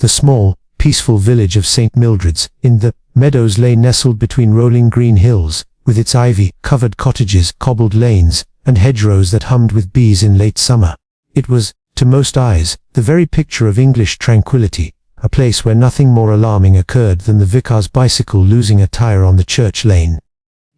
The small, peaceful village of St. Mildred's, in the meadows, lay nestled between rolling green hills, with its ivy-covered cottages, cobbled lanes, and hedgerows that hummed with bees in late summer. It was, to most eyes, the very picture of English tranquility, a place where nothing more alarming occurred than the vicar's bicycle losing a tire on the church lane.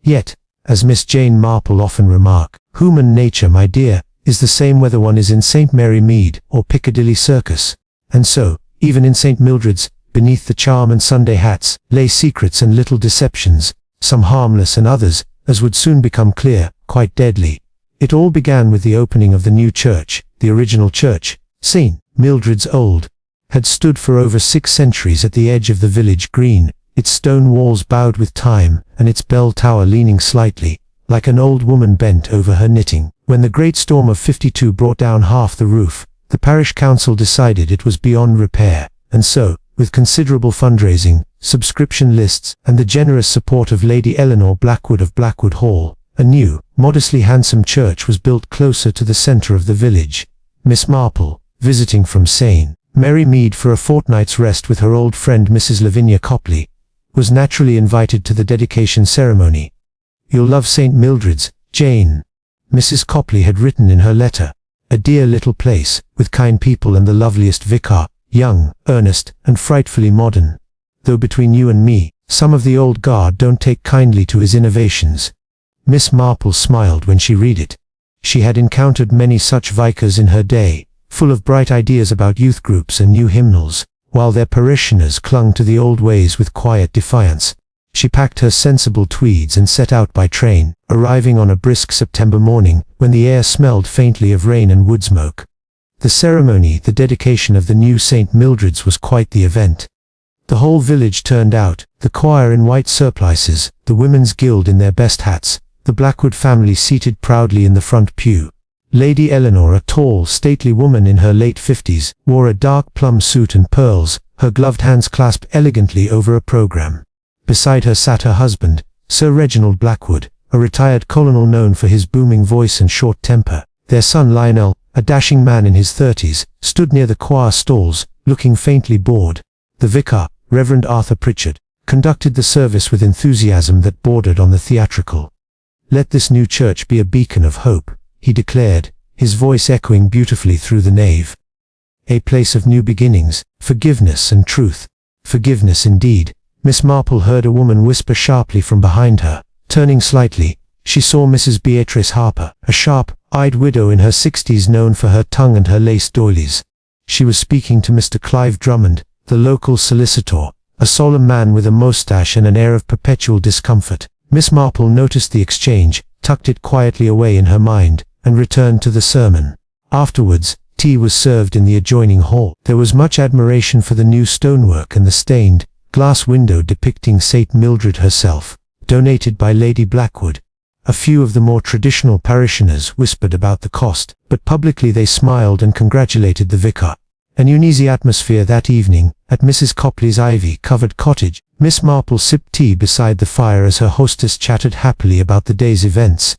Yet, as Miss Jane Marple often remarked, human nature, my dear, is the same whether one is in St. Mary Mead or Piccadilly Circus. And so, even in St. Mildred's, beneath the charm and Sunday hats, lay secrets and little deceptions, some harmless and others, as would soon become clear, quite deadly. It all began with the opening of the new church. The original church, St. Mildred's Old, had stood for over 6 centuries at the edge of the village green, its stone walls bowed with time, and its bell tower leaning slightly, like an old woman bent over her knitting. When the great storm of '52 brought down half the roof, the parish council decided it was beyond repair, and so, with considerable fundraising, subscription lists, and the generous support of Lady Eleanor Blackwood of Blackwood Hall, a new, modestly handsome church was built closer to the centre of the village. Miss Marple, visiting from St. Mary Mead for a fortnight's rest with her old friend Mrs. Lavinia Copley, was naturally invited to the dedication ceremony. "You'll love St. Mildred's, Jane," Mrs. Copley had written in her letter. "A dear little place, with kind people and the loveliest vicar, young, earnest, and frightfully modern. Though between you and me, some of the old guard don't take kindly to his innovations." Miss Marple smiled when she read it. She had encountered many such vicars in her day, full of bright ideas about youth groups and new hymnals, while their parishioners clung to the old ways with quiet defiance. She packed her sensible tweeds and set out by train, arriving on a brisk September morning, when the air smelled faintly of rain and wood smoke. The ceremony, the dedication of the new St. Mildred's, was quite the event. The whole village turned out, the choir in white surplices, the women's guild in their best hats, the Blackwood family seated proudly in the front pew. Lady Eleanor, a tall, stately woman in her late 50s, wore a dark plum suit and pearls, her gloved hands clasped elegantly over a programme. Beside her sat her husband, Sir Reginald Blackwood, a retired colonel known for his booming voice and short temper. Their son Lionel, a dashing man in his 30s, stood near the choir stalls, looking faintly bored. The vicar, Reverend Arthur Pritchard, conducted the service with enthusiasm that bordered on the theatrical. "Let this new church be a beacon of hope," he declared, his voice echoing beautifully through the nave. "A place of new beginnings, forgiveness and truth." Forgiveness indeed. Miss Marple heard a woman whisper sharply from behind her. Turning slightly, she saw Mrs. Beatrice Harper, a sharp-eyed widow in her 60s known for her tongue and her lace doilies. She was speaking to Mr. Clive Drummond, the local solicitor, a solemn man with a moustache and an air of perpetual discomfort. Miss Marple noticed the exchange, tucked it quietly away in her mind, and returned to the sermon. Afterwards, tea was served in the adjoining hall. There was much admiration for the new stonework and the stained glass window depicting St. Mildred herself, donated by Lady Blackwood. A few of the more traditional parishioners whispered about the cost, but publicly they smiled and congratulated the vicar. An uneasy atmosphere that evening, at Mrs. Copley's ivy-covered cottage. Miss Marple sipped tea beside the fire as her hostess chattered happily about the day's events.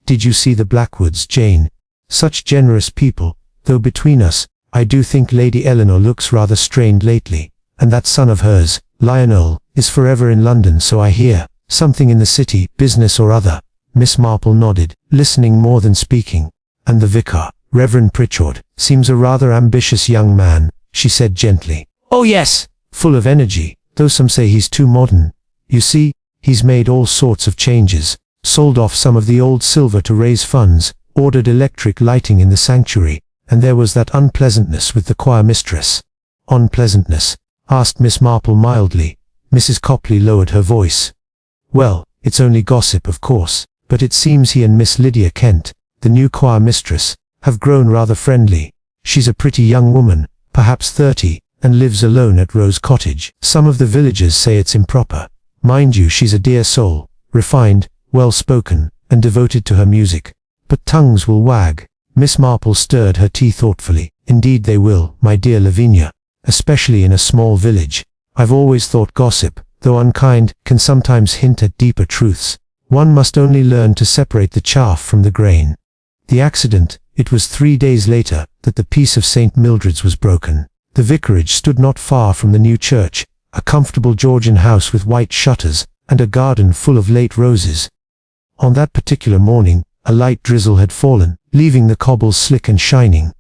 "Did you see the Blackwoods, Jane? Such generous people, though between us, I do think Lady Eleanor looks rather strained lately, and that son of hers, Lionel, is forever in London, so I hear. Something in the city, business or other." Miss Marple nodded, listening more than speaking. "And the vicar, Reverend Pritchard, seems a rather ambitious young man," she said gently. "Oh yes, full of energy, though some say he's too modern. You see, he's made all sorts of changes, sold off some of the old silver to raise funds, ordered electric lighting in the sanctuary, and there was that unpleasantness with the choir mistress." "Unpleasantness?" asked Miss Marple mildly. Mrs. Copley lowered her voice. "Well, it's only gossip, of course, but it seems he and Miss Lydia Kent, the new choir mistress, have grown rather friendly. She's a pretty young woman, perhaps 30, and lives alone at Rose Cottage. Some of the villagers say it's improper. Mind you, she's a dear soul, refined, well-spoken, and devoted to her music. But tongues will wag." Miss Marple stirred her tea thoughtfully. "Indeed they will, my dear Lavinia, especially in a small village. I've always thought gossip, though unkind, can sometimes hint at deeper truths. One must only learn to separate the chaff from the grain." The accident. It was 3 days later that the peace of St. Mildred's was broken. The vicarage stood not far from the new church, a comfortable Georgian house with white shutters, and a garden full of late roses. On that particular morning, a light drizzle had fallen, leaving the cobbles slick and shining.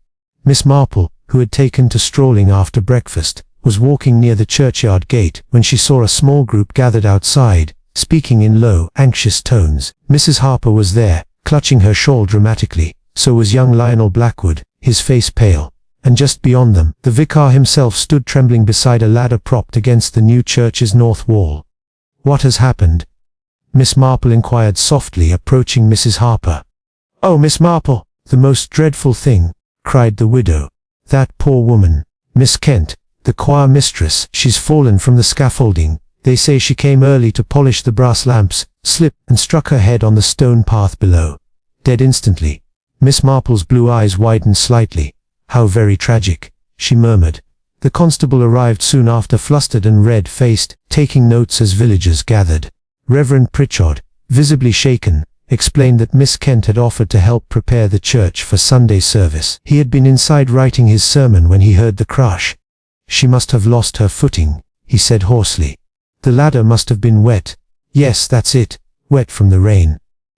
Miss Marple, who had taken to strolling after breakfast, was walking near the churchyard gate when she saw a small group gathered outside, speaking in low, anxious tones. Mrs. Harper was there, clutching her shawl dramatically, so was young Lionel Blackwood, his face pale, and just beyond them, the vicar himself stood trembling beside a ladder propped against the new church's north wall. "What has happened?" Miss Marple inquired softly, approaching Mrs. Harper. "Oh, Miss Marple, the most dreadful thing," cried the widow. "That poor woman, Miss Kent, the choir mistress, she's fallen from the scaffolding. They say she came early to polish the brass lamps, slipped, and struck her head on the stone path below. Dead instantly." Miss Marple's blue eyes widened slightly. "How very tragic," she murmured. The constable arrived soon after, flustered and red-faced, taking notes as villagers gathered. Reverend Pritchard, visibly shaken, explained that Miss Kent had offered to help prepare the church for Sunday service. He had been inside writing his sermon when he heard the crash. "She must have lost her footing," he said hoarsely. "The ladder must have been wet." "Yes, that's it, wet from the rain."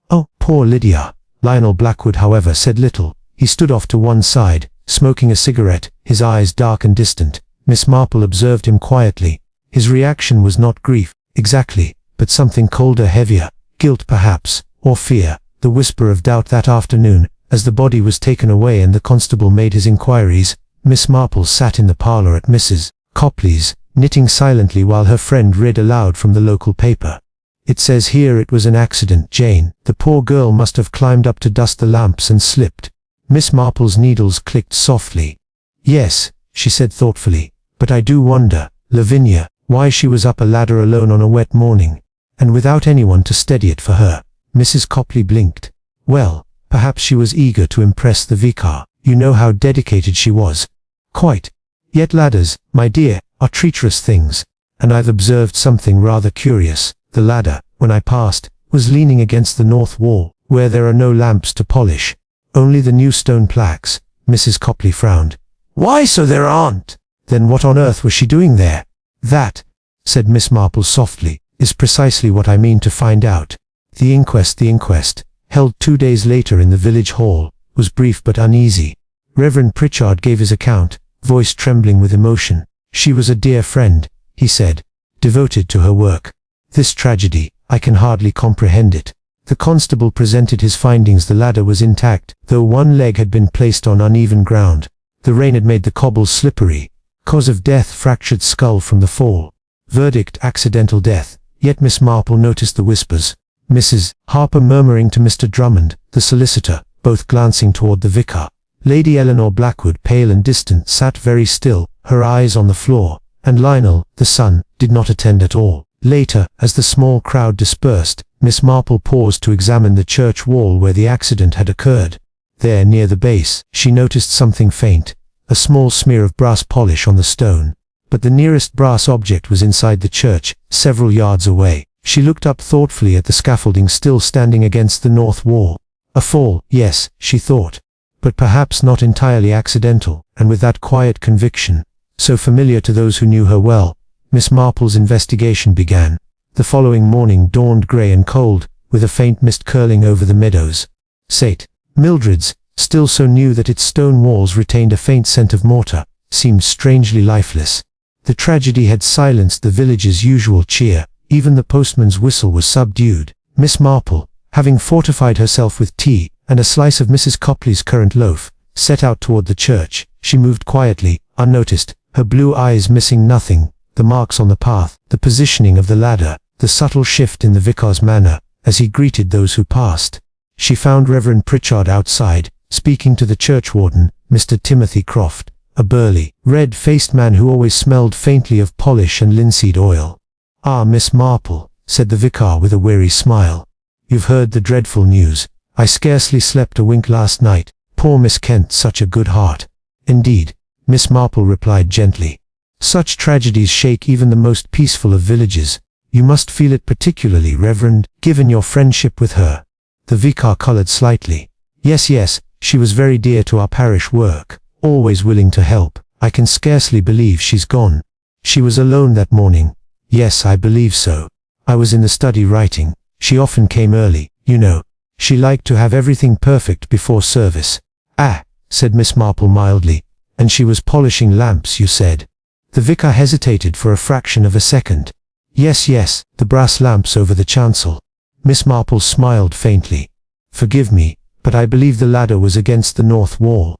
"Oh, poor Lydia." Lionel Blackwood, however, said little. He stood off to one side, smoking a cigarette, his eyes dark and distant. Miss Marple observed him quietly. His reaction was not grief, exactly, but something colder, heavier, guilt perhaps, or fear. The whisper of doubt that afternoon, as the body was taken away and the constable made his inquiries. Miss Marple sat in the parlour at Mrs. Copley's, knitting silently while her friend read aloud from the local paper. "It says here it was an accident, Jane. The poor girl must have climbed up to dust the lamps and slipped." Miss Marple's needles clicked softly. "Yes," she said thoughtfully, "but I do wonder, Lavinia, why she was up a ladder alone on a wet morning, and without anyone to steady it for her." Mrs. Copley blinked. "Well, perhaps she was eager to impress the vicar. You know how dedicated she was." "Quite. Yet ladders, my dear, are treacherous things, and I've observed something rather curious. The ladder, when I passed, was leaning against the north wall, where there are no lamps to polish. Only the new stone plaques." Mrs. Copley frowned. "Why, so there aren't?" "Then what on earth was she doing there?" "That," said Miss Marple softly, "is precisely what I mean to find out." The inquest, held 2 days later in the village hall, was brief but uneasy. Reverend Pritchard gave his account, voice trembling with emotion. "She was a dear friend," he said, "devoted to her work. This tragedy, I can hardly comprehend it." The constable presented his findings. The ladder was intact, though one leg had been placed on uneven ground. The rain had made the cobbles slippery. Cause of death, fractured skull from the fall. Verdict, accidental death. Yet Miss Marple noticed the whispers. Mrs. Harper murmuring to Mr. Drummond, the solicitor, both glancing toward the vicar. Lady Eleanor Blackwood, pale and distant, sat very still, her eyes on the floor, and Lionel, the son, did not attend at all. Later, as the small crowd dispersed, Miss Marple paused to examine the church wall where the accident had occurred. There, near the base, she noticed something faint, a small smear of brass polish on the stone. But the nearest brass object was inside the church, several yards away. She looked up thoughtfully at the scaffolding still standing against the north wall. A fall, yes, she thought, but perhaps not entirely accidental. And with that quiet conviction, so familiar to those who knew her well, Miss Marple's investigation began. The following morning dawned grey and cold, with a faint mist curling over the meadows. St. Mildred's, still so new that its stone walls retained a faint scent of mortar, seemed strangely lifeless. The tragedy had silenced the village's usual cheer. Even the postman's whistle was subdued. Miss Marple, having fortified herself with tea and a slice of Mrs. Copley's currant loaf, set out toward the church. She moved quietly, unnoticed, her blue eyes missing nothing: the marks on the path, the positioning of the ladder, the subtle shift in the vicar's manner as he greeted those who passed. She found Reverend Pritchard outside, speaking to the churchwarden, Mr. Timothy Croft, a burly, red-faced man who always smelled faintly of polish and linseed oil. "Ah, Miss Marple," said the vicar with a weary smile. "You've heard the dreadful news. I scarcely slept a wink last night. Poor Miss Kent, such a good heart." "Indeed," Miss Marple replied gently. "Such tragedies shake even the most peaceful of villages. You must feel it particularly, Reverend, given your friendship with her." The vicar coloured slightly. Yes, she was very dear to our parish work, always willing to help. I can scarcely believe she's gone. She was alone that morning. Yes, I believe so. I was in the study writing. She often came early, you know. She liked to have everything perfect before service. Ah, said Miss Marple mildly. And she was polishing lamps, you said? The vicar hesitated for a fraction of a second. Yes, yes, the brass lamps over the chancel. Miss Marple smiled faintly. Forgive me, but I believe the ladder was against the north wall.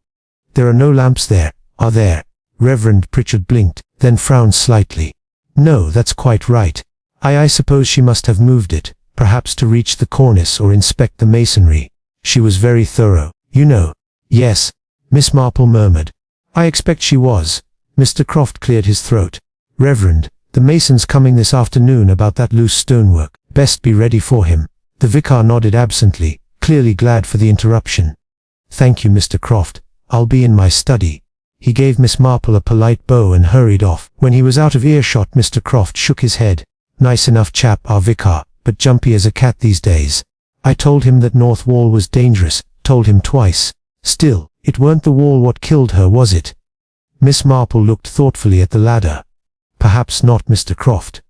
There are no lamps there, are there? Reverend Pritchard blinked, then frowned slightly. No, that's quite right. I suppose she must have moved it, perhaps to reach the cornice or inspect the masonry. She was very thorough, you know. Yes, Miss Marple murmured. I expect she was. Mr. Croft cleared his throat. Reverend, the mason's coming this afternoon about that loose stonework. Best be ready for him. The vicar nodded absently, clearly glad for the interruption. Thank you, Mr. Croft. I'll be in my study. He gave Miss Marple a polite bow and hurried off. When he was out of earshot, Mr. Croft shook his head. Nice enough chap, our vicar, but jumpy as a cat these days. I told him that north wall was dangerous, told him twice. Still, it weren't the wall what killed her, was it? Miss Marple looked thoughtfully at the ladder. Perhaps not, Mr. Croft.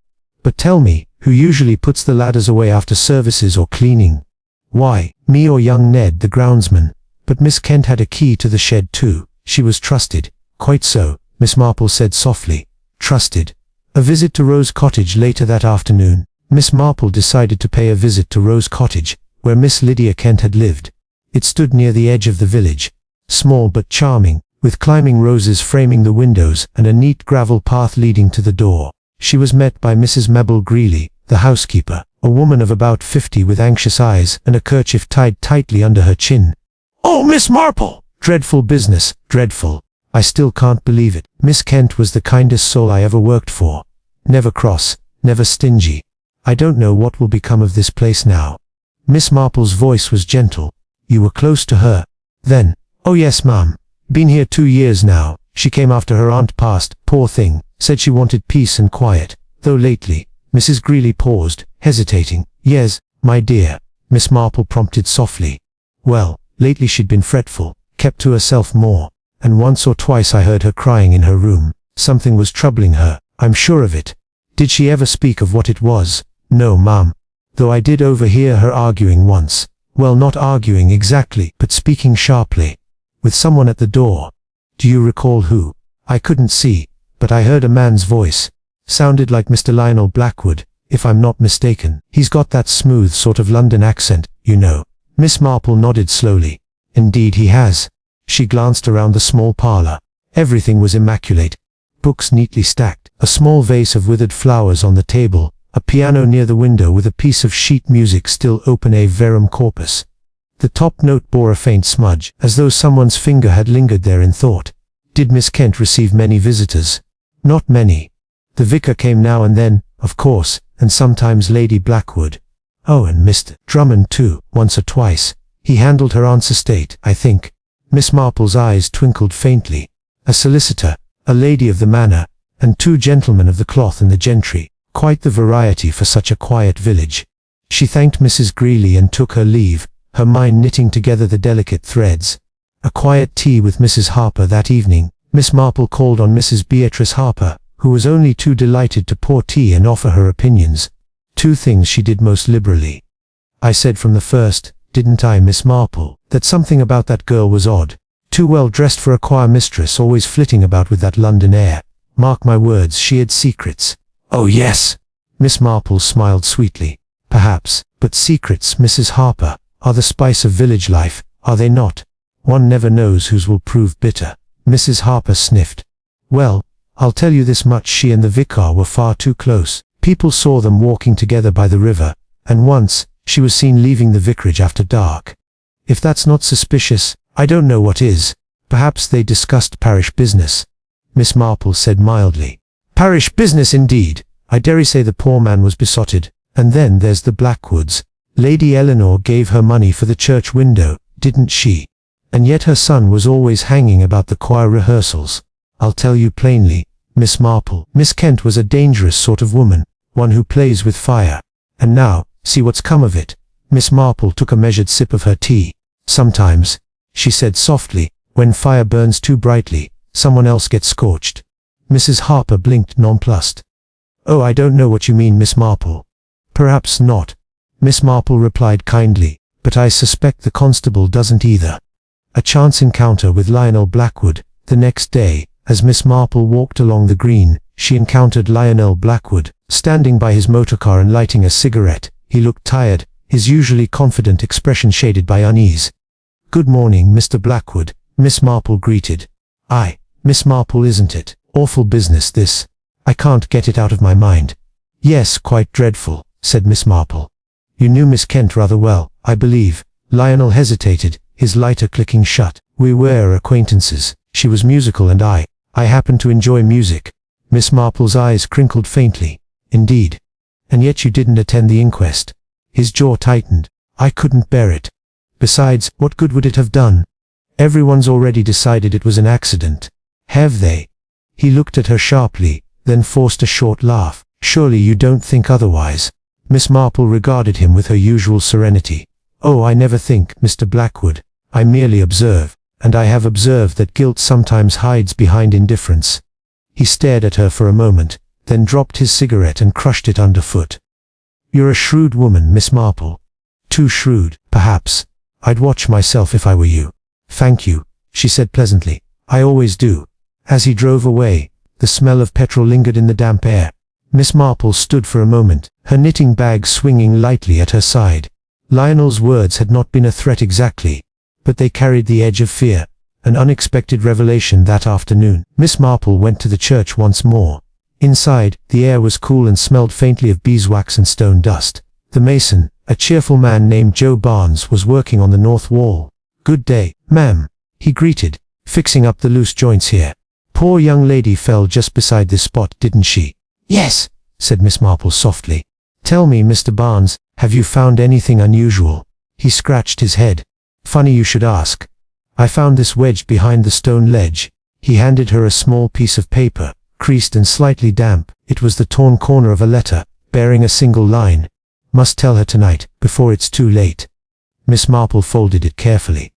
But tell me, who usually puts the ladders away after services or cleaning? Why, me or young Ned, the groundsman. But Miss Kent had a key to the shed too. She was trusted. Quite so, Miss Marple said softly. Trusted. A visit to Rose Cottage later that afternoon. Miss Marple decided to pay a visit to Rose Cottage, where Miss Lydia Kent had lived. It stood near the edge of the village. Small but charming, with climbing roses framing the windows and a neat gravel path leading to the door. She was met by Mrs. Mabel Greeley, the housekeeper, a woman of about 50 with anxious eyes and a kerchief tied tightly under her chin. Oh, Miss Marple! Dreadful business, dreadful. I still can't believe it. Miss Kent was the kindest soul I ever worked for. Never cross, never stingy. I don't know what will become of this place now. Miss Marple's voice was gentle. You were close to her, then? Oh yes, ma'am. Been here 2 years now. She came after her aunt passed, poor thing, said she wanted peace and quiet, though lately. Mrs. Greeley paused, hesitating. Yes, my dear, Miss Marple prompted softly. Well, lately she'd been fretful, kept to herself more, and once or twice I heard her crying in her room. Something was troubling her, I'm sure of it. Did she ever speak of what it was? No, ma'am. Though I did overhear her arguing once. Well, not arguing exactly, but speaking sharply. With someone at the door. Do you recall who? I couldn't see, but I heard a man's voice. Sounded like Mr. Lionel Blackwood, if I'm not mistaken. He's got that smooth sort of London accent, you know. Miss Marple nodded slowly. Indeed he has. She glanced around the small parlor. Everything was immaculate. Books neatly stacked, a small vase of withered flowers on the table, a piano near the window with a piece of sheet music still open a verum corpus. The top note bore a faint smudge, as though someone's finger had lingered there in thought. Did Miss Kent receive many visitors? Not many. The vicar came now and then, of course, and sometimes Lady Blackwood. Oh, and Mr. Drummond too, once or twice. He handled her aunt's estate, I think. Miss Marple's eyes twinkled faintly. A solicitor, a lady of the manor, and 2 gentlemen of the cloth and the gentry. Quite the variety for such a quiet village. She thanked Mrs. Greeley and took her leave, her mind knitting together the delicate threads. A quiet tea with Mrs. Harper that evening. Miss Marple called on Mrs. Beatrice Harper, who was only too delighted to pour tea and offer her opinions. 2 things she did most liberally. I said from the first, didn't I, Miss Marple, that something about that girl was odd. Too well dressed for a choir mistress, always flitting about with that London air. Mark my words, she had secrets. Oh yes. Miss Marple smiled sweetly. Perhaps, but secrets, Mrs. Harper, are the spice of village life, are they not? One never knows whose will prove bitter. Mrs. Harper sniffed. Well, I'll tell you this much, she and the vicar were far too close. People saw them walking together by the river, and once, she was seen leaving the vicarage after dark. If that's not suspicious, I don't know what is. Perhaps they discussed parish business. Miss Marple said mildly. Parish business indeed. I dare say the poor man was besotted. And then there's the Blackwoods. Lady Eleanor gave her money for the church window, didn't she? And yet her son was always hanging about the choir rehearsals. I'll tell you plainly, Miss Marple, Miss Kent was a dangerous sort of woman, one who plays with fire. And now, see what's come of it. Miss Marple took a measured sip of her tea. Sometimes, she said softly, when fire burns too brightly, someone else gets scorched. Mrs. Harper blinked nonplussed. Oh, I don't know what you mean, Miss Marple. Perhaps not. Miss Marple replied kindly, but I suspect the constable doesn't either. A chance encounter with Lionel Blackwood. The next day, as Miss Marple walked along the green, she encountered Lionel Blackwood, standing by his motorcar and lighting a cigarette. He looked tired, his usually confident expression shaded by unease. Good morning, Mr. Blackwood, Miss Marple greeted. Aye, Miss Marple, isn't it? Awful business this. I can't get it out of my mind. Yes, quite dreadful, said Miss Marple. You knew Miss Kent rather well, I believe. Lionel hesitated, his lighter clicking shut. We were acquaintances. She was musical and I happen to enjoy music. Miss Marple's eyes crinkled faintly. Indeed. And yet you didn't attend the inquest. His jaw tightened. I couldn't bear it. Besides, what good would it have done? Everyone's already decided it was an accident. Have they? He looked at her sharply, then forced a short laugh. Surely you don't think otherwise? Miss Marple regarded him with her usual serenity. Oh, I never think, Mr. Blackwood. I merely observe, and I have observed that guilt sometimes hides behind indifference. He stared at her for a moment, then dropped his cigarette and crushed it underfoot. You're a shrewd woman, Miss Marple. Too shrewd, perhaps. I'd watch myself if I were you. Thank you, she said pleasantly. I always do. As he drove away, the smell of petrol lingered in the damp air. Miss Marple stood for a moment, her knitting bag swinging lightly at her side. Lionel's words had not been a threat exactly, but they carried the edge of fear, an unexpected revelation that afternoon. Miss Marple went to the church once more. Inside, the air was cool and smelled faintly of beeswax and stone dust. The mason, a cheerful man named Joe Barnes, was working on the north wall. Good day, ma'am, he greeted, fixing up the loose joints here. Poor young lady fell just beside this spot, didn't she? Yes, said Miss Marple softly. Tell me, Mr. Barnes, have you found anything unusual? He scratched his head. Funny you should ask. I found this wedged behind the stone ledge. He handed her a small piece of paper, creased and slightly damp. It was the torn corner of a letter, bearing a single line. Must tell her tonight, before it's too late. Miss Marple folded it carefully.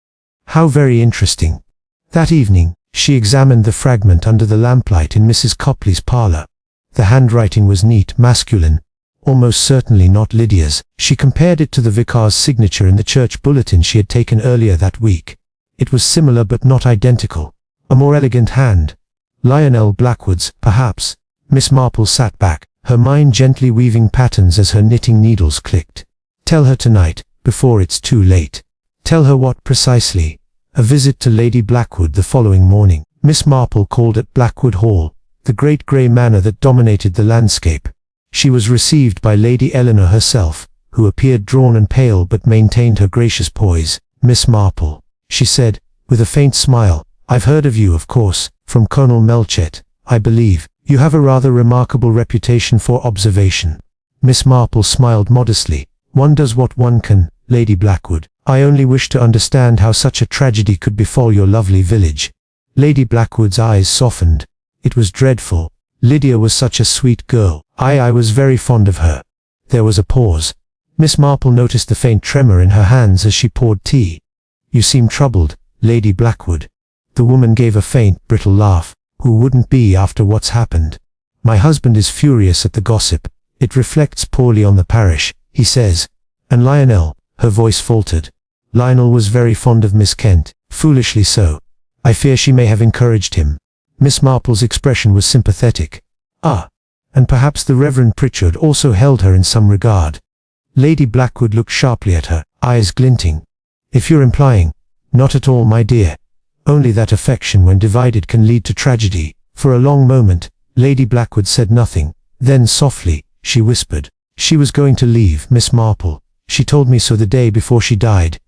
How very interesting. That evening, she examined the fragment under the lamplight in Mrs. Copley's parlor. The handwriting was neat, masculine, almost certainly not Lydia's. She compared it to the vicar's signature in the church bulletin she had taken earlier that week. It was similar but not identical. A more elegant hand. Lionel Blackwood's, perhaps. Miss Marple sat back, her mind gently weaving patterns as her knitting needles clicked. Tell her tonight, before it's too late. Tell her what precisely? A visit to Lady Blackwood the following morning. Miss Marple called at Blackwood Hall, the great grey manor that dominated the landscape. She was received by Lady Eleanor herself, who appeared drawn and pale but maintained her gracious poise. Miss Marple, she said, with a faint smile, I've heard of you, of course, from Colonel Melchett, I believe. You have a rather remarkable reputation for observation. Miss Marple smiled modestly. One does what one can, Lady Blackwood. I only wish to understand how such a tragedy could befall your lovely village. Lady Blackwood's eyes softened. It was dreadful. Lydia was such a sweet girl. I was very fond of her. There was a pause. Miss Marple noticed the faint tremor in her hands as she poured tea. You seem troubled, Lady Blackwood. The woman gave a faint, brittle laugh. Who wouldn't be after what's happened? My husband is furious at the gossip. It reflects poorly on the parish, he says. And Lionel, her voice faltered. Lionel was very fond of Miss Kent, foolishly so. I fear she may have encouraged him. Miss Marple's expression was sympathetic. Ah, and perhaps the Reverend Pritchard also held her in some regard. Lady Blackwood looked sharply at her, eyes glinting. If you're implying, not at all, my dear. Only that affection when divided can lead to tragedy. For a long moment, Lady Blackwood said nothing. Then softly, she whispered. She was going to leave, Miss Marple. She told me so the day before she died.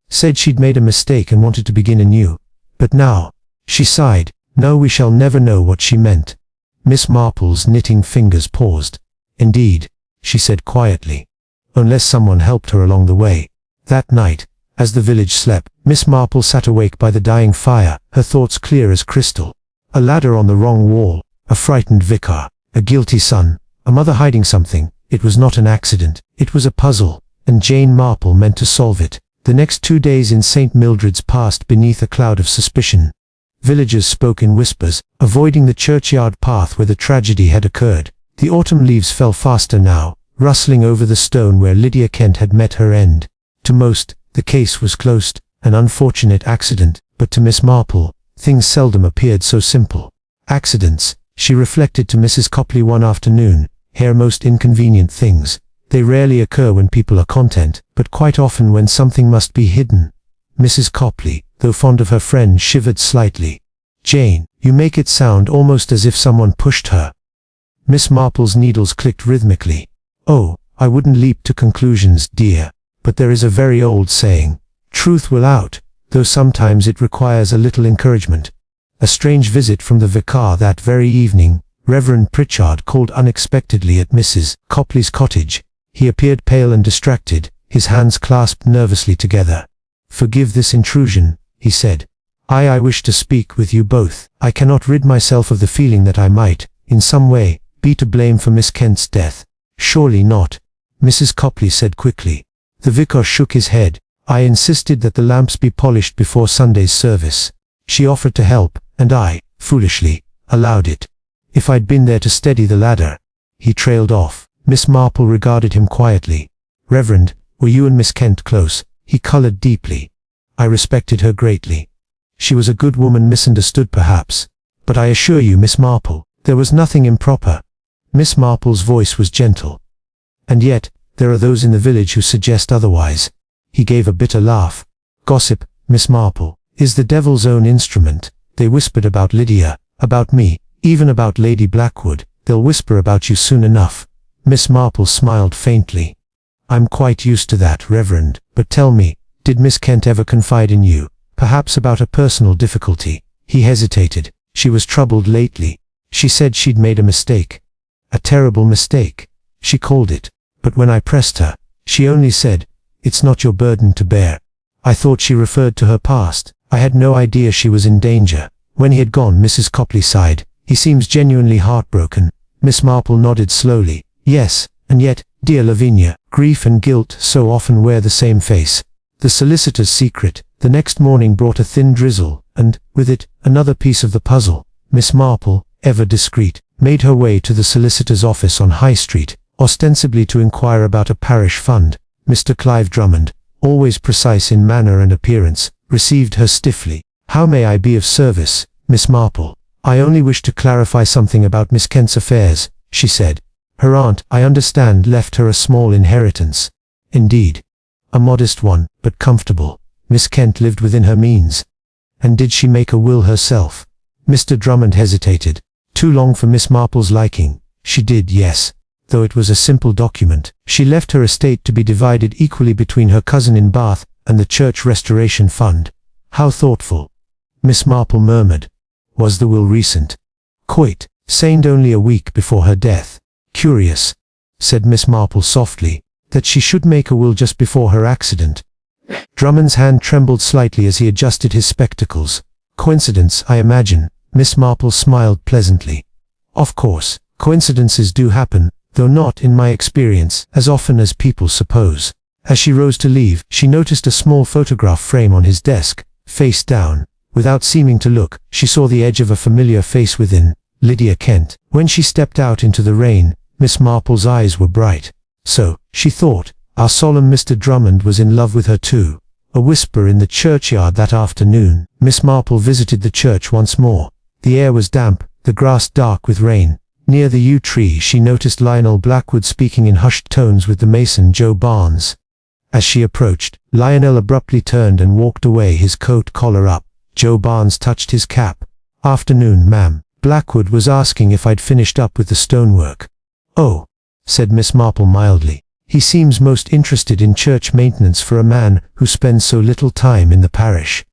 Said she'd made a mistake and wanted to begin anew. But now, she sighed. No, we shall never know what she meant. Miss Marple's knitting fingers paused. Indeed, she said quietly. Unless someone helped her along the way. That night, as the village slept, Miss Marple sat awake by the dying fire, her thoughts clear as crystal. A ladder on the wrong wall, a frightened vicar, a guilty son, a mother hiding something. It was not an accident, it was a puzzle, and Jane Marple meant to solve it. The next 2 days in St. Mildred's passed beneath a cloud of suspicion. Villagers spoke in whispers, avoiding the churchyard path where the tragedy had occurred. The autumn leaves fell faster now, rustling over the stone where Lydia Kent had met her end. To most, the case was closed, an unfortunate accident, but to Miss Marple, things seldom appeared so simple. Accidents, she reflected to Mrs. Copley one afternoon, are most inconvenient things. They rarely occur when people are content, but quite often when something must be hidden. Mrs. Copley, though fond of her friend, shivered slightly. "Jane, you make it sound almost as if someone pushed her." Miss Marple's needles clicked rhythmically. "Oh, I wouldn't leap to conclusions, dear. But there is a very old saying, 'Truth will out,' though sometimes it requires a little encouragement." A strange visit from the vicar that very evening. Reverend Pritchard called unexpectedly at Mrs. Copley's cottage. He appeared pale and distracted, his hands clasped nervously together. "Forgive this intrusion," he said. I wish to speak with you both. I cannot rid myself of the feeling that I might, in some way, be to blame for Miss Kent's death." "Surely not," Mrs. Copley said quickly. The vicar shook his head. "I insisted that the lamps be polished before Sunday's service. She offered to help, and I, foolishly, allowed it. If I'd been there to steady the ladder—" He trailed off. Miss Marple regarded him quietly. "Reverend, were you and Miss Kent close?" He colored deeply. "I respected her greatly. She was a good woman, misunderstood perhaps. But I assure you, Miss Marple, there was nothing improper." Miss Marple's voice was gentle. "And yet, there are those in the village who suggest otherwise." He gave a bitter laugh. "Gossip, Miss Marple, is the devil's own instrument. They whispered about Lydia, about me, even about Lady Blackwood. They'll whisper about you soon enough." Miss Marple smiled faintly. "I'm quite used to that, Reverend, but tell me, did Miss Kent ever confide in you, perhaps about a personal difficulty?" He hesitated. "She was troubled lately. She said she'd made a mistake. A terrible mistake, she called it. But when I pressed her, she only said, 'It's not your burden to bear.' I thought she referred to her past. I had no idea she was in danger." When he had gone, Mrs. Copley sighed. "He seems genuinely heartbroken." Miss Marple nodded slowly. "Yes, and yet, dear Lavinia, grief and guilt so often wear the same face." The solicitor's secret. The next morning brought a thin drizzle, and, with it, another piece of the puzzle. Miss Marple, ever discreet, made her way to the solicitor's office on High Street, ostensibly to inquire about a parish fund. Mr. Clive Drummond, always precise in manner and appearance, received her stiffly. "How may I be of service, Miss Marple?" "I only wish to clarify something about Miss Kent's affairs," she said. "Her aunt, I understand, left her a small inheritance." "Indeed. A modest one, but comfortable. Miss Kent lived within her means." "And did she make a will herself?" Mr. Drummond hesitated. Too long for Miss Marple's liking. "She did, yes. Though it was a simple document. She left her estate to be divided equally between her cousin in Bath and the Church Restoration Fund." "How thoughtful," Miss Marple murmured. "Was the will recent?" "Quite. Signed only a week before her death." "Curious," said Miss Marple softly, "that she should make a will just before her accident." Drummond's hand trembled slightly as he adjusted his spectacles. "Coincidence, I imagine." Miss Marple smiled pleasantly. "Of course, coincidences do happen, though not, in my experience, as often as people suppose." As she rose to leave, she noticed a small photograph frame on his desk, face down. Without seeming to look, she saw the edge of a familiar face within, Lydia Kent. When she stepped out into the rain, Miss Marple's eyes were bright. So, she thought, our solemn Mr. Drummond was in love with her too. A whisper in the churchyard that afternoon. Miss Marple visited the church once more. The air was damp, the grass dark with rain. Near the yew tree she noticed Lionel Blackwood speaking in hushed tones with the mason Joe Barnes. As she approached, Lionel abruptly turned and walked away, his coat collar up. Joe Barnes touched his cap. "Afternoon, ma'am. Blackwood was asking if I'd finished up with the stonework." "Oh," said Miss Marple mildly. "He seems most interested in church maintenance for a man who spends so little time in the parish."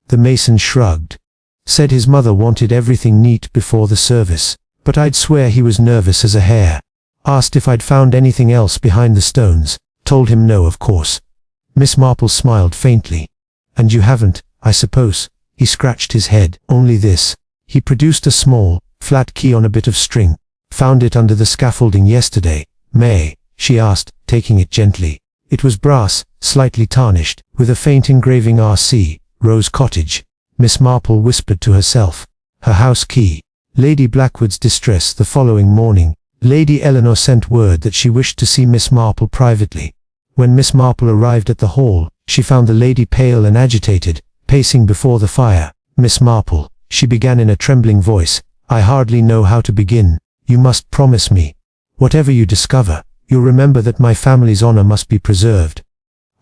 The mason shrugged. "Said his mother wanted everything neat before the service, but I'd swear he was nervous as a hare. Asked if I'd found anything else behind the stones. Told him no, of course." Miss Marple smiled faintly. "And you haven't, I suppose?" He scratched his head. "Only this." He produced a small, flat key on a bit of string. "Found it under the scaffolding yesterday. May?" she asked, taking it gently. It was brass, slightly tarnished, with a faint engraving, R.C., Rose Cottage. Miss Marple whispered to herself. Her house key. Lady Blackwood's distress the following morning. Lady Eleanor sent word that she wished to see Miss Marple privately. When Miss Marple arrived at the hall, she found the lady pale and agitated, pacing before the fire. Miss Marple, she began in a trembling voice, I hardly know how to begin. You must promise me. Whatever you discover, you'll remember that my family's honor must be preserved.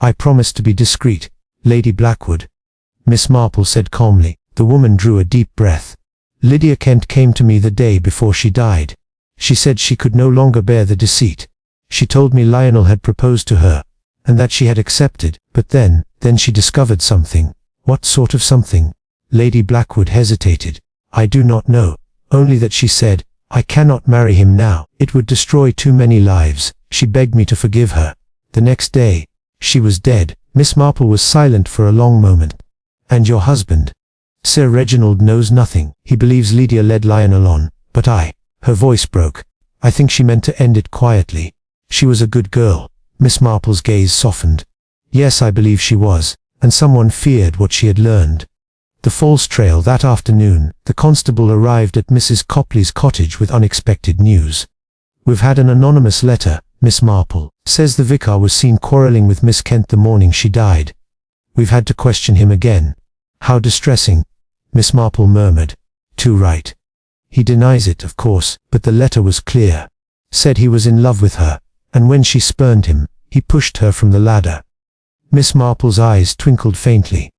I promise to be discreet, Lady Blackwood. Miss Marple said calmly. The woman drew a deep breath. Lydia Kent came to me the day before she died. She said she could no longer bear the deceit. She told me Lionel had proposed to her, and that she had accepted, but then she discovered something. What sort of something? Lady Blackwood hesitated. I do not know, only that she said, I cannot marry him now. It would destroy too many lives. She begged me to forgive her. The next day, she was dead. Miss Marple was silent for a long moment. And your husband? Sir Reginald knows nothing. He believes Lydia led Lionel on, but her voice broke. I think she meant to end it quietly. She was a good girl. Miss Marple's gaze softened. Yes, I believe she was, and someone feared what she had learned. The false trail that afternoon, the constable arrived at Mrs. Copley's cottage with unexpected news. We've had an anonymous letter, Miss Marple. Says the vicar was seen quarrelling with Miss Kent the morning she died. We've had to question him again. How distressing, Miss Marple murmured. Too right. He denies it, of course, but the letter was clear. Said he was in love with her, and when she spurned him, he pushed her from the ladder. Miss Marple's eyes twinkled faintly.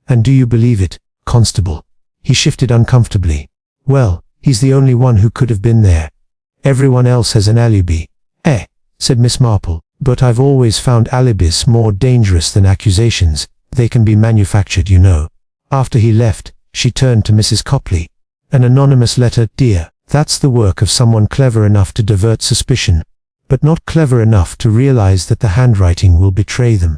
And do you believe it, Constable? He shifted uncomfortably. Well, he's the only one who could have been there. Everyone else has an alibi. Said Miss Marple, but I've always found alibis more dangerous than accusations. They can be manufactured, you know. After he left, she turned to Mrs. Copley. An anonymous letter, dear. That's the work of someone clever enough to divert suspicion, but not clever enough to realize that the handwriting will betray them.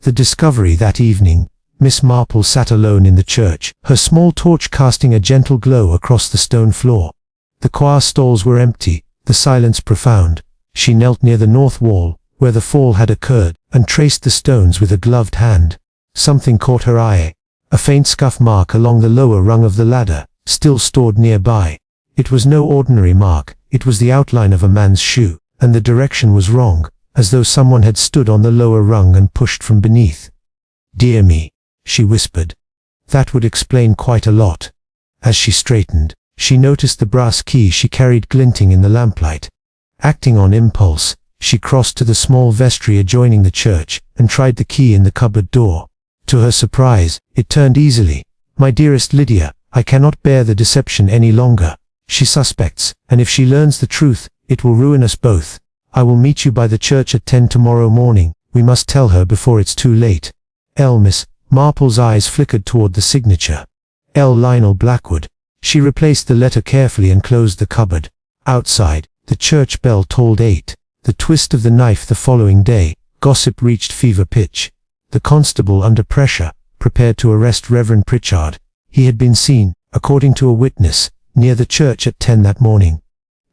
The discovery that evening. Miss Marple sat alone in the church, her small torch casting a gentle glow across the stone floor. The choir stalls were empty, the silence profound. She knelt near the north wall, where the fall had occurred, and traced the stones with a gloved hand. Something caught her eye. A faint scuff mark along the lower rung of the ladder, still stored nearby. It was no ordinary mark, it was the outline of a man's shoe, and the direction was wrong, as though someone had stood on the lower rung and pushed from beneath. Dear me, she whispered. That would explain quite a lot. As she straightened, she noticed the brass key she carried glinting in the lamplight. Acting on impulse, she crossed to the small vestry adjoining the church, and tried the key in the cupboard door. To her surprise, it turned easily. My dearest Lydia, I cannot bear the deception any longer. She suspects, and if she learns the truth, it will ruin us both. I will meet you by the church at 10 tomorrow morning. We must tell her before it's too late. Miss Marple's eyes flickered toward the signature. L. Lionel Blackwood. She replaced the letter carefully and closed the cupboard. Outside, the church bell tolled 8. The twist of the knife the following day. Gossip reached fever pitch. The constable, under pressure, prepared to arrest Reverend Pritchard. He had been seen, according to a witness, near the church at 10 that morning.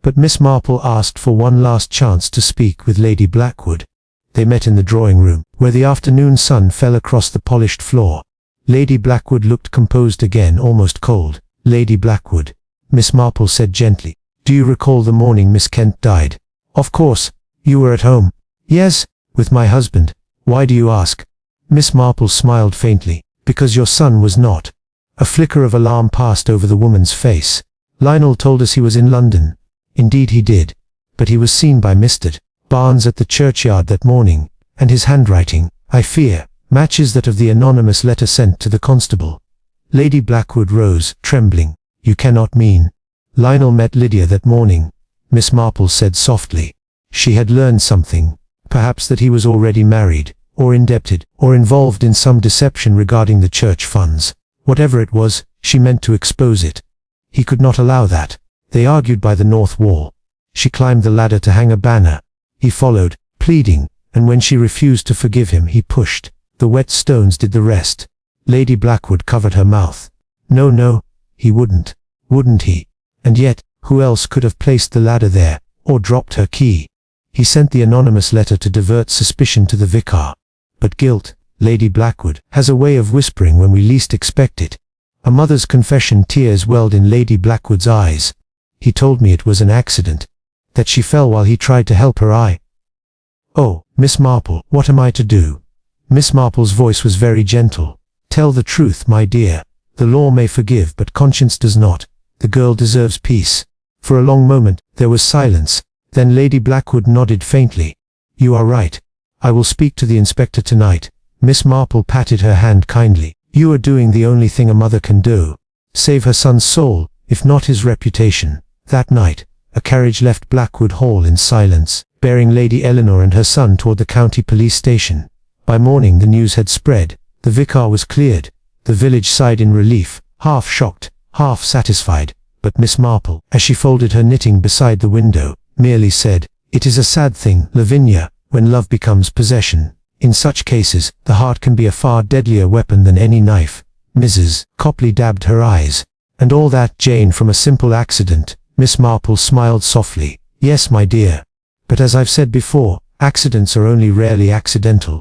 But Miss Marple asked for one last chance to speak with Lady Blackwood. They met in the drawing room, where the afternoon sun fell across the polished floor. Lady Blackwood looked composed again, almost cold. Lady Blackwood, Miss Marple said gently, do you recall the morning Miss Kent died? Of course. You were at home. Yes, with my husband. Why do you ask? Miss Marple smiled faintly. Because your son was not. A flicker of alarm passed over the woman's face. Lionel told us he was in London. Indeed he did. But he was seen by Mr. Barnes at the churchyard that morning, and his handwriting, I fear, matches that of the anonymous letter sent to the constable. Lady Blackwood rose, trembling. You cannot mean. Lionel met Lydia that morning, Miss Marple said softly. She had learned something, perhaps that he was already married, or indebted, or involved in some deception regarding the church funds. Whatever it was, she meant to expose it. He could not allow that. They argued by the north wall. She climbed the ladder to hang a banner. He followed, pleading, and when she refused to forgive him, he pushed. The wet stones did the rest. Lady Blackwood covered her mouth. No, he wouldn't. Wouldn't he? And yet, who else could have placed the ladder there, or dropped her key? He sent the anonymous letter to divert suspicion to the vicar. But guilt, Lady Blackwood, has a way of whispering when we least expect it. A mother's confession. Tears welled in Lady Blackwood's eyes. He told me it was an accident. That she fell while he tried to help her. Oh, Miss Marple, what am I to do? Miss Marple's voice was very gentle. Tell the truth, my dear. The law may forgive, but conscience does not. The girl deserves peace. For a long moment, there was silence. Then Lady Blackwood nodded faintly. You are right. I will speak to the inspector tonight. Miss Marple patted her hand kindly. You are doing the only thing a mother can do. Save her son's soul, if not his reputation. That night, a carriage left Blackwood Hall in silence, bearing Lady Eleanor and her son toward the county police station. By morning the news had spread. The vicar was cleared. The village sighed in relief, half shocked, half satisfied. But Miss Marple, as she folded her knitting beside the window, merely said, "It is a sad thing, Lavinia, when love becomes possession. In such cases, the heart can be a far deadlier weapon than any knife." Mrs. Copley dabbed her eyes. "And all that, Jane, from a simple accident." Miss Marple smiled softly. "Yes, my dear. But as I've said before, accidents are only rarely accidental.